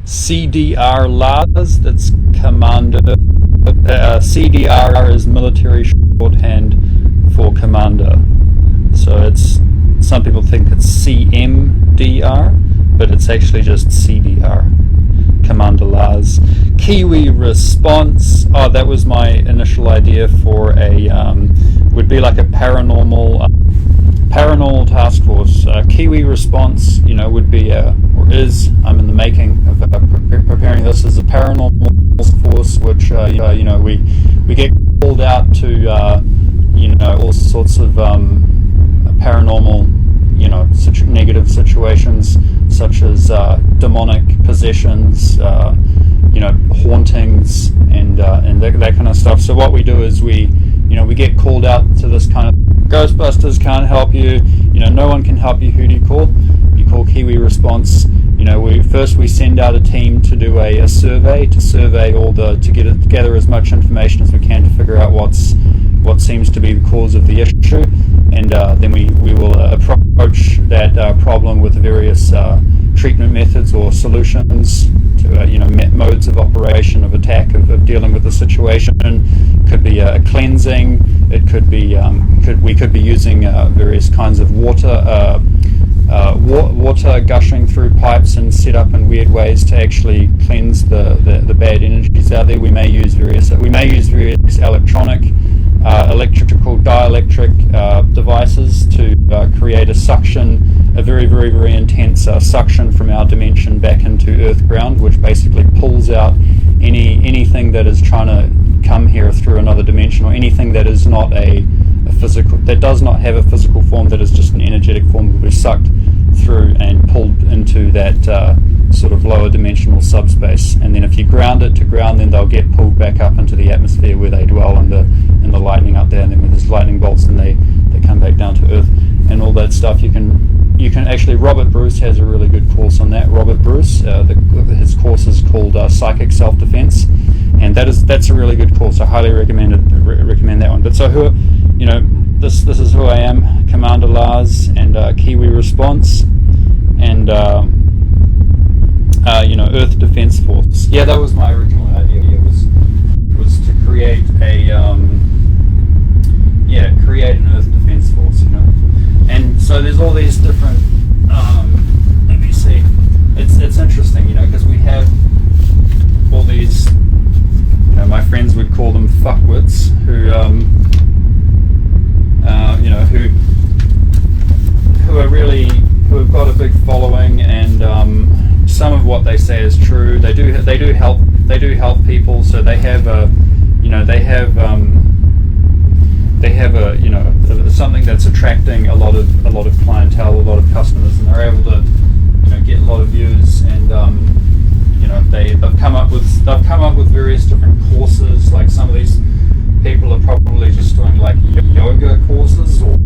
CDR Lars, that's Commander. CDR is military shorthand for Commander. So it's, some people think it's CMDR, but it's actually just CDR, Commander Lars. Kiwi response, that was my initial idea for a, would be like a paranormal task force. Kiwi response, would be, or is, I'm in the making of preparing this as a paranormal force, which, we get called out to, all sorts of paranormal, negative situations, such as demonic possessions, hauntings, and that kind of stuff. So what we do is we get called out to this kind of, Ghostbusters can't help you, no one can help you. Who do you call? You call Kiwi Response. We send out a team to do a survey, to gather as much information as we can to figure out what seems to be the cause of the issue, and then we will approach that problem with various treatment methods or solutions to modes of operation, of attack, of dealing with the situation. Could be a cleansing. It could be we could be using various kinds of water gushing through pipes and set up in weird ways to actually cleanse the bad energies out there. We may use various electronic, electrical, dielectric devices to create a suction, a very, very, very intense suction from our dimension back into Earth ground, which basically pulls out anything that is trying to come here through another dimension, or anything that is not a physical, that does not have a physical form, that is just an energetic form, will be sucked through and pulled into that sort of lower dimensional subspace. And then if you ground it to ground, then they'll get pulled back up into the atmosphere where they dwell, and the lightning up there, and then when there's lightning bolts, then they come back down to Earth and all that stuff. You can actually, Robert Bruce has a really good course on that. Robert Bruce, his course is called Psychic Self-Defense, and that's a really good course. I highly recommend that one. But so this is who I am, Commander Lars, and Kiwi Response, and Earth Defense Force. Yeah, that was my original idea. Was to create an Earth Defense Force. And so there's all these different. Let me see. It's interesting, because we have all these. My friends would call them fuckwits, who have got a big following, and some of what they say is true. They do help people. So they have something that's attracting a lot of clientele, a lot of customers, and they're able to get a lot of views. And they've come up with various different courses. Like some of these people are probably just doing like yoga courses, or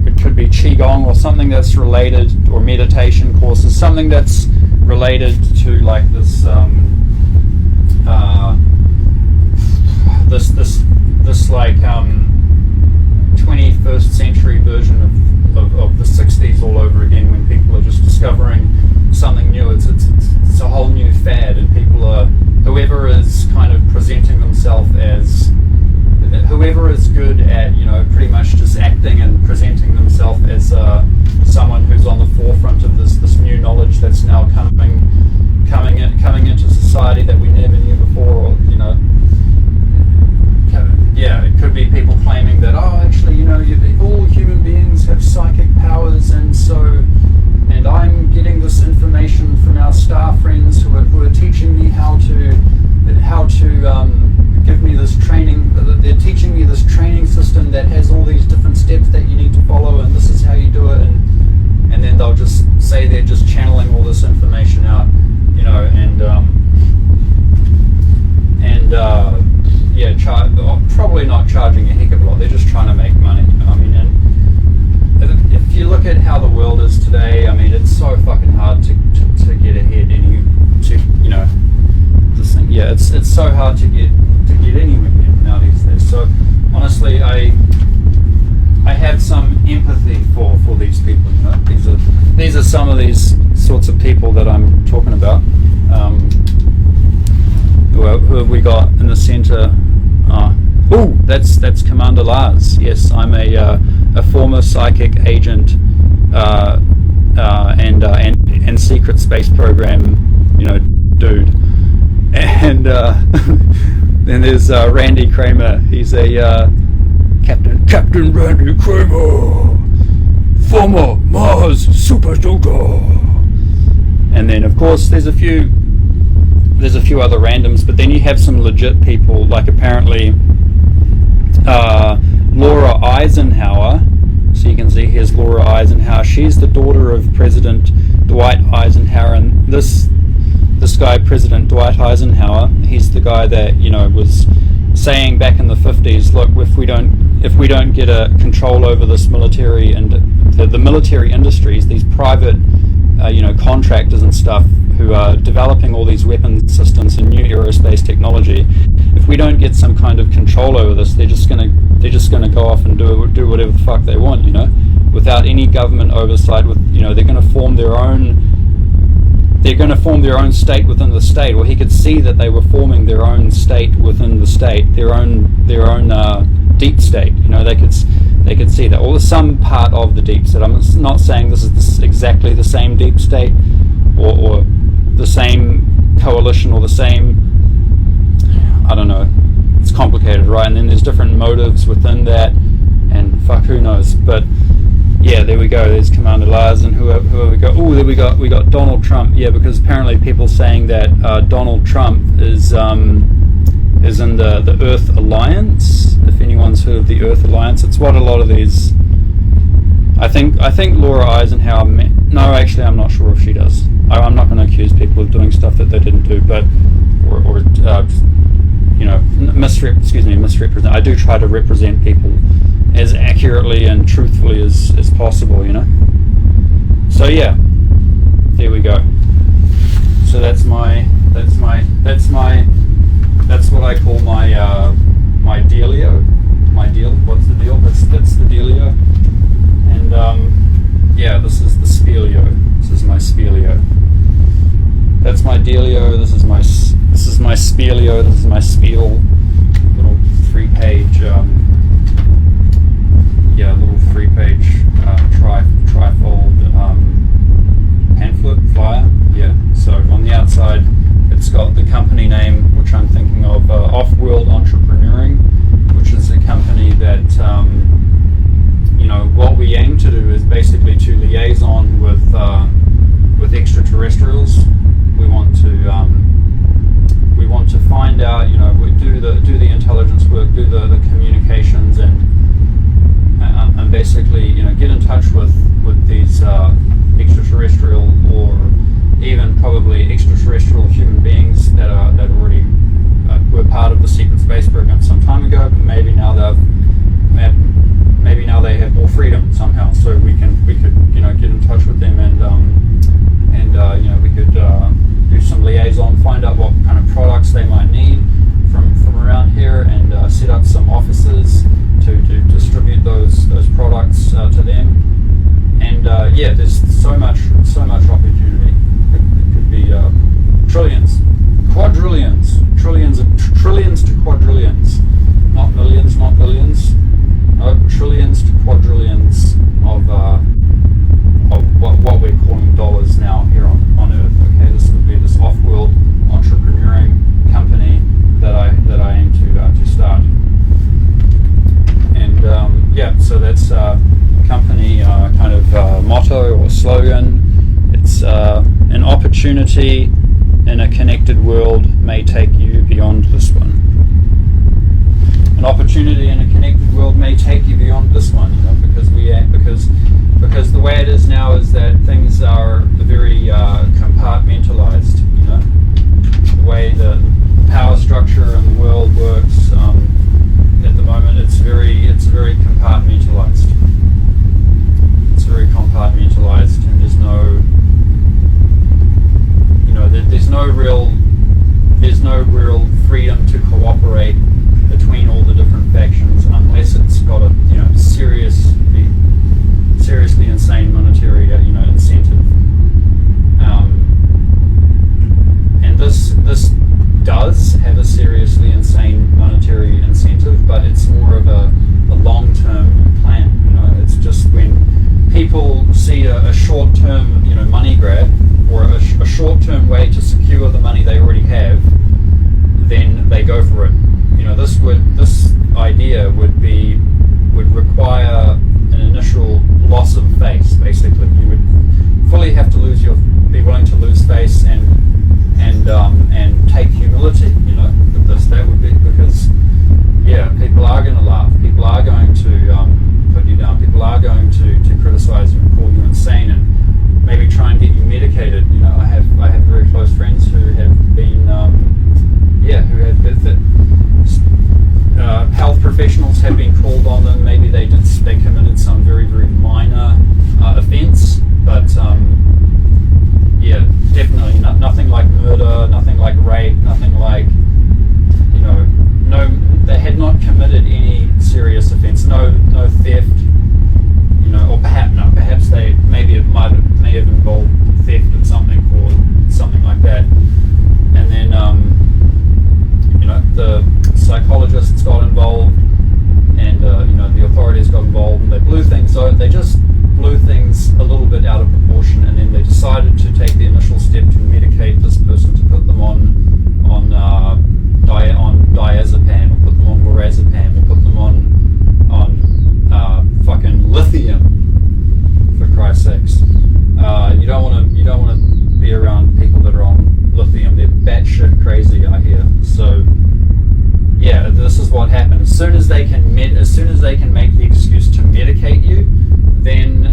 it could be qigong or something that's related, or meditation courses, something that's related to like this like 21st century version of the 60s all over again, when people are just discovering something new. It's a whole new fad, and people are, whoever is kind of presenting themselves as, whoever is good at pretty much just acting and presenting themselves as someone who's on the forefront of this new knowledge that's now coming into society that we never knew before. Or it could be people claiming that actually all human beings have psychic powers, and I'm getting this information from our star friends who are teaching me how to give me this training. They're teaching me this training system that has all these different steps that you need to follow, and this is how you do it. And then they'll just say they're just channeling all this information out, probably not charging a heck of a lot. They're just trying to make money. And if you look at how the world is today, it's so fucking hard to get ahead. This thing. Yeah, it's so hard to get anywhere now these days. So honestly, I have some empathy for these people. You know, these are some of these sorts of people that I'm talking about. Who have we got in the centre? That's Commander Lars. Yes, I'm a former psychic agent and secret space program, dude. And then there's Randy Kramer. He's a Captain Randy Kramer, former Mars super soldier. And then of course there's a few other randoms, but then you have some legit people, like apparently Laura Eisenhower. So you can see here's Laura Eisenhower. She's the daughter of President Dwight Eisenhower, and this guy, President Dwight Eisenhower, he's the guy that was saying back in the 50s, look, if we don't get a control over this military and the military industries, these private contractors and stuff who are developing all these weapons systems and new aerospace technology, if we don't get some kind of control over this, they're just gonna go off and do whatever the fuck they want, without any government oversight. They're gonna form their own state within the state. Well, he could see that they were forming their own state within the state, their own deep state. They could see that, or some part of the deep state. I'm not saying this is exactly the same deep state, or the same coalition, or the same. I don't know. It's complicated, right? And then there's different motives within that, and fuck, who knows? But yeah, there we go. There's Commander Lars, and whoever we got. Oh, there we got Donald Trump. Yeah, because apparently people saying that Donald Trump is in the Earth Alliance. If anyone's heard of the Earth Alliance, it's what a lot of these. I think Laura Eisenhower. No, actually, I'm not sure if she does. I'm not going to accuse people of doing stuff that they didn't do, but misrepresent. I do try to represent people as accurately and truthfully as possible, So yeah, there we go. So that's what I call my dealio. What's the deal? That's the dealio. And this is the spielio. This is my spielio. That's my dealio. This is my spielio. This is my spiel. Little 3-page trifold pamphlet flyer. Yeah. So on the outside, it's got the company name, which I'm thinking of, Off-World Entrepreneuring, which is a company that what we aim to do is basically to liaison with extraterrestrials. We want to find out, we do the intelligence work, do the communications, and basically, get in touch with these extraterrestrial, or even probably extraterrestrial human beings that already were part of the secret space program some time ago, but maybe now they have more freedom somehow. So we could get in touch with them, and we could do some liaison, find out what kind of products they might need from around here, and set up some offices to distribute those products to them. And there's so much opportunity. It could be trillions, quadrillions, trillions to quadrillions, not millions, not billions. No, trillions to quadrillions of what we're calling dollars now here on Earth. Okay, this would be this off-world entrepreneuring company that I aim to start. And so that's company kind of motto or slogan. It's an opportunity in a connected world may take you beyond this one. An opportunity in a connected world may take you beyond this one, because the way it is now is that things are very compartmentalized. The way the power structure in the world works at the moment, it's very compartmentalized. It's very compartmentalized, and there's no real freedom to cooperate between all the different factions, unless it's got a seriously people see a short-term, money grab, or a short-term way to secure the money they already have, then they go for it. This idea would require an initial loss of face. Basically, you would fully have to be willing to lose face and take humility. With this, that would be because people are going to laugh. People are going to put you down. People are going to criticize you and call you insane and maybe try and get you medicated. I have very close friends who have been health professionals have been called on them. Maybe they committed some very, very minor offence, but definitely nothing like murder, nothing like rape, nothing like they had not committed any serious offence, no theft, or perhaps it may have involved theft of something or something like that, and then the psychologists got involved, and the authorities got involved, and they blew things. So they just blew things a little bit out of proportion, and then they decided to take the initial step to medicate this person, to put them on diazepam, or put them on lorazepam, or put them on fucking lithium, for Christ's sakes. You don't want to be around people that are on lithium. They're batshit crazy, I hear. So this is what happened. As soon as they can make the excuse to medicate you, then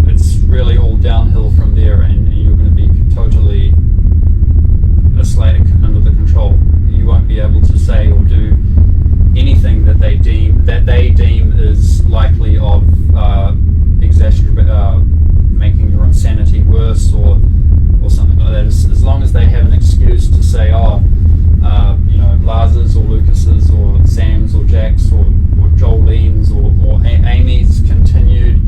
it's really all downhill from there, and you're going to be totally under the control. You won't be able to say or do anything that they deem is likely of making your insanity worse or something like that. As long as they have an excuse to say, Lars's or Lucas's or Sam's or Jack's or Jolene's or Amy's continued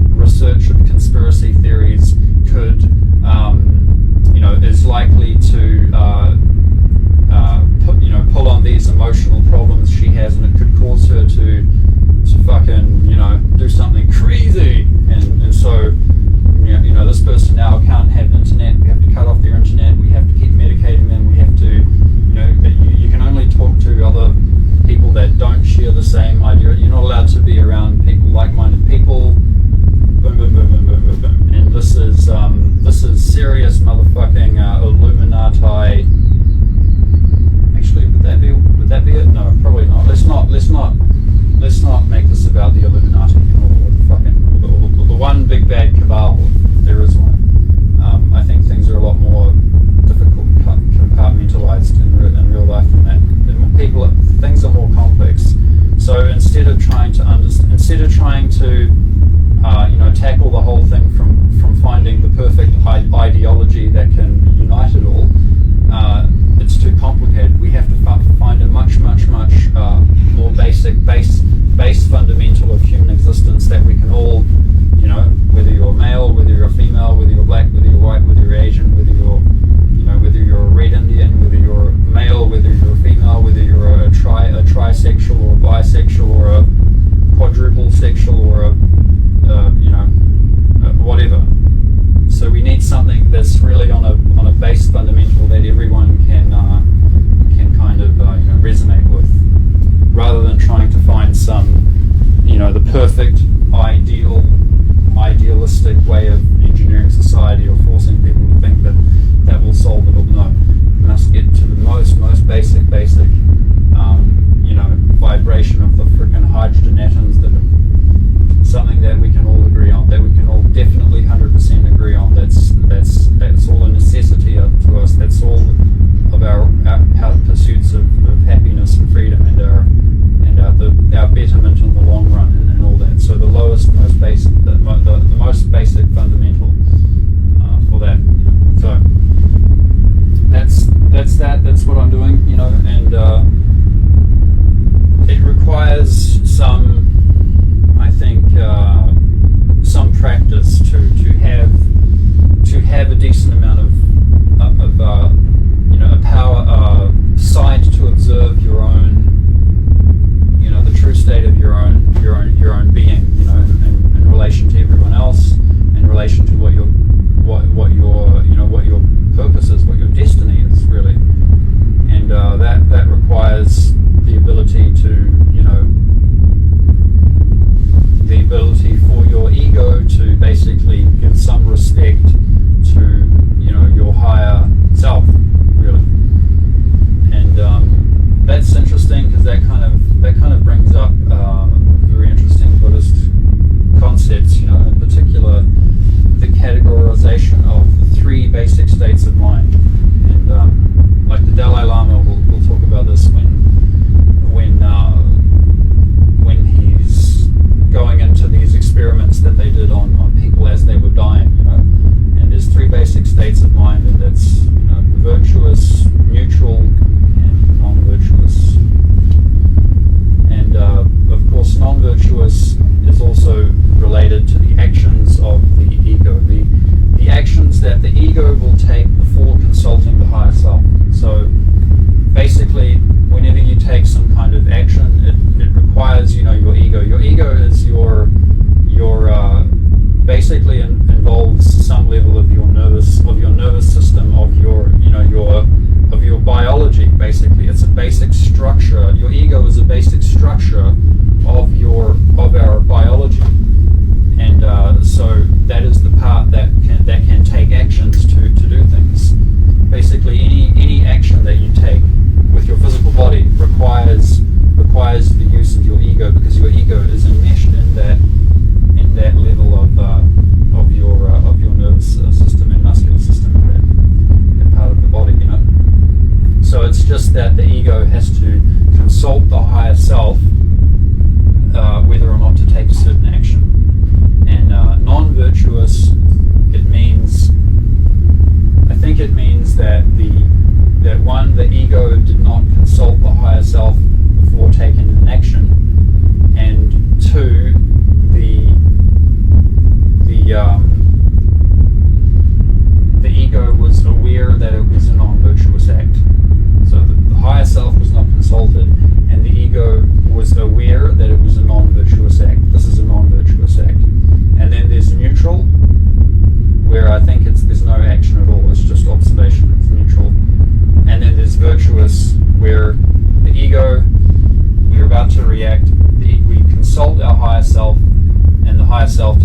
research of conspiracy theories is likely to pull on these emotional problems she has, and it could cause her to fucking do something crazy, and so this person now can't have internet. We have to cut off their internet. We have to keep medicating them. We have to you can only talk to other people that don't share the same idea. You're not allowed to be around people, like-minded people. Boom, boom, boom, boom, boom, boom, boom. And this is serious motherfucking Illuminati. Actually, would that be it? No, probably not. Let's not make this about the Illuminati or the one big bad cabal, if there is one. I think things are a lot more difficult, compartmentalized in real life than that. Things are more complex. So instead of trying to tackle the whole thing from finding the perfect ideology that can unite it all, it's too complicated. We have to find a much more base fundamental of human existence that we can all, whether you're male, whether you're female, whether you're black, whether you're white, whether you're Asian, whether you're a red Indian, whether you're male, whether you're female, whether you're a trisexual or a bisexual or a quadruple sexual or a whatever. So we need something that's really on a base fundamental that everyone can kind of resonate with, rather than trying to find some the perfect idealistic way of engineering society, or forcing people to think that will solve it all. No, we must get to the most basic vibration of the freaking hydrogen atoms, that are something that we can all agree on, that we can all definitely 100% agree on. That's all a necessity to us. That's all of our pursuits of happiness and freedom, and our betterment in the long run, and all that. So the lowest, most basic, the most basic fundamental for that. So that's what I'm doing, and it requires some practice to have a decent amount of a power sight to observe your own, the true state of your own being, and relation to everyone else, in relation to what your purpose is, what your destiny is, really. And that requires the ability for your ego to basically give some respect to your higher self, really. And that's interesting, because that kind of brings up very interesting Buddhist concepts, in particular the categorization of the three basic states of mind. And like the Dalai Lama will talk about this when he's going into these experiments that they did on people as they were dying, and there's three basic states of mind, and that's virtuous, neutral, and non-virtuous. And of course, non-virtuous is also related to the actions of the ego, the actions that the ego will take before consulting the higher self. So basically, whenever you take some kind of action, it requires your ego. Your ego is your basically involves some level of your nervous system, of your biology. Basically, it's a basic structure. Your ego is a basic structure of our biology, and so that is the part that can take actions to do things. Basically, any action that you take with your physical body requires the use of your ego, because your ego is enmeshed in that level of your nervous system and muscular system, that part of the body, So it's just that the ego has to consult the higher self whether or not to take a certain action. And non-virtuous, I think it means that the ego did not consult the higher self before taking an action, and two, the ego was aware that it was a non-virtuous act. So the higher self was not consulted, and the ego was aware that it was a non-virtuous act. This is a non-virtuous act. And then there's neutral, where I think there's no action at all, it's just observation, it's neutral. And then there's virtuous, where the ego, we're about to react, we consult our higher self, and the higher self